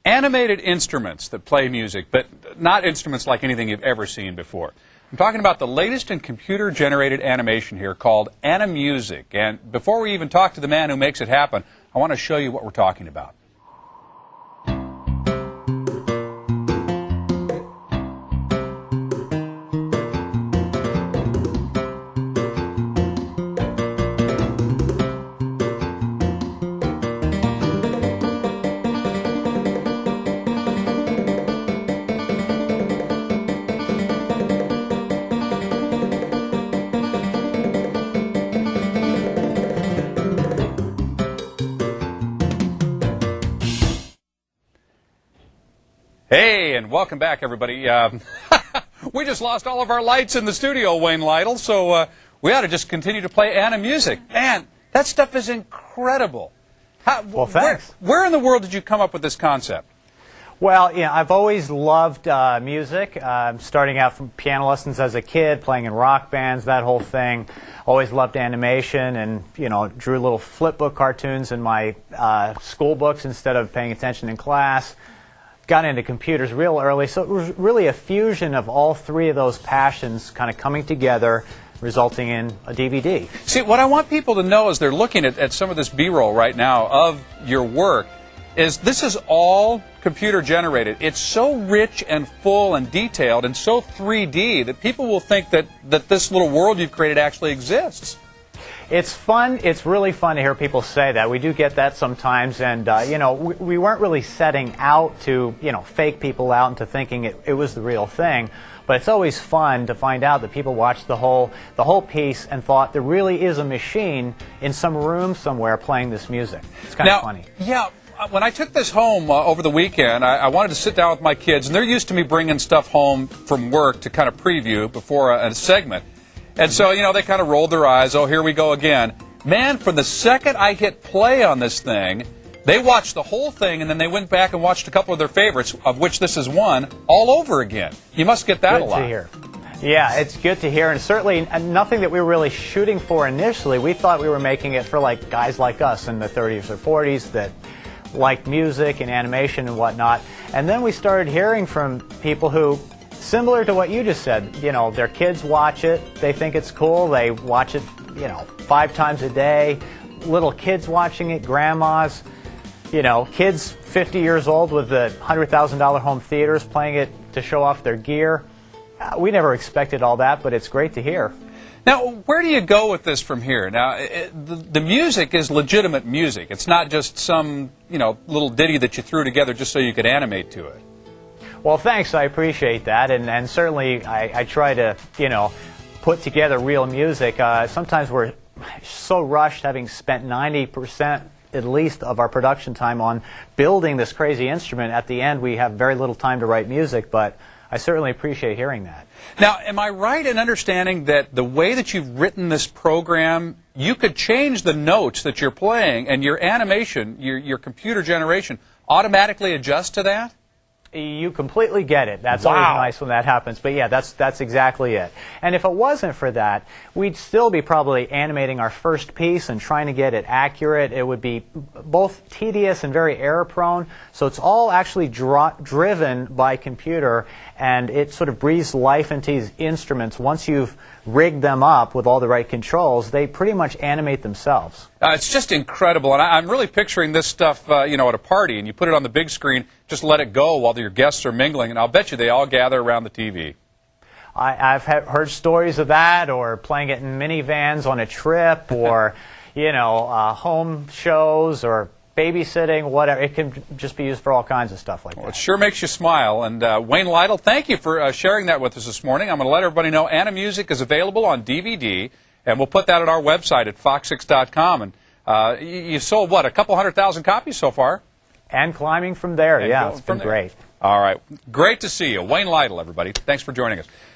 Animated instruments that play music, but not instruments like anything you've ever seen before. I'm talking about the latest in computer-generated animation here called Animusic. And before we even talk to the man who makes it happen, I want to show you what we're talking about. Hey, and welcome back, everybody. We just lost all of our lights in the studio, Wayne Lytle, so we ought to just continue to play Animusic. Man, that stuff is incredible. Well, thanks. Where in the world did you come up with this concept? Well, I've always loved music, starting out from piano lessons as a kid, playing in rock bands, that whole thing. Always loved animation and, drew little flipbook cartoons in my school books instead of paying attention in class. Got into computers real early, so it was really a fusion of all three of those passions kind of coming together, resulting in a DVD. See, what I want people to know as they're looking at some of this B-roll right now of your work is this is all computer generated. It's so rich and full and detailed and so 3D that people will think that this little world you've created actually exists. It's fun. It's really fun to hear people say that. We do get that sometimes, and we weren't really setting out to fake people out into thinking it was the real thing. But it's always fun to find out that people watched the whole piece and thought there really is a machine in some room somewhere playing this music. It's kind of funny. Yeah. When I took this home over the weekend, I wanted to sit down with my kids, and they're used to me bringing stuff home from work to kind of preview before a segment. And so, they kind of rolled their eyes. Oh, here we go again. Man, from the second I hit play on this thing, they watched the whole thing, and then they went back and watched a couple of their favorites, of which this is one, all over again. You must get that a lot. Good to hear. Yeah, it's good to hear, and certainly nothing that we were really shooting for initially. We thought we were making it for guys like us in the 30s or 40s that liked music and animation and whatnot. And then we started hearing from people who, similar to what you just said, their kids watch it, they think it's cool, they watch it, 5 times a day, little kids watching it, grandmas, kids 50 years old with the $100,000 home theaters playing it to show off their gear. We never expected all that, but it's great to hear. Now, where do you go with this from here? Now, the music is legitimate music. It's not just some, little ditty that you threw together just so you could animate to it. Well, thanks. I appreciate that, and certainly I try to, put together real music. Sometimes we're so rushed, having spent 90% at least of our production time on building this crazy instrument. At the end, we have very little time to write music, but I certainly appreciate hearing that. Now, am I right in understanding that the way that you've written this program, you could change the notes that you're playing, and your animation, your computer generation, automatically adjust to that? You completely get it. That's always nice when that happens. But yeah, that's exactly it. And if it wasn't for that, we'd still be probably animating our first piece and trying to get it accurate. It would be both tedious and very error-prone. So it's all actually driven by computer, and it sort of breathes life into these instruments. Once you've rigged them up with all the right controls, they pretty much animate themselves. It's just incredible, and I'm really picturing this stuff, at a party, and you put it on the big screen, just let it go while your guests are mingling, and I'll bet you they all gather around the TV. I've heard stories of that, or playing it in minivans on a trip, or, home shows, or babysitting, whatever. It can just be used for all kinds of stuff like that. It sure makes you smile. And Wayne Lytle, thank you for sharing that with us this morning. I'm going to let everybody know Animusic is available on DVD, and we'll put that at our website at fox6.com. And you sold, what, a couple 100,000 copies so far? And climbing from there, yeah. It's been great. All right. Great to see you. Wayne Lytle, everybody. Thanks for joining us.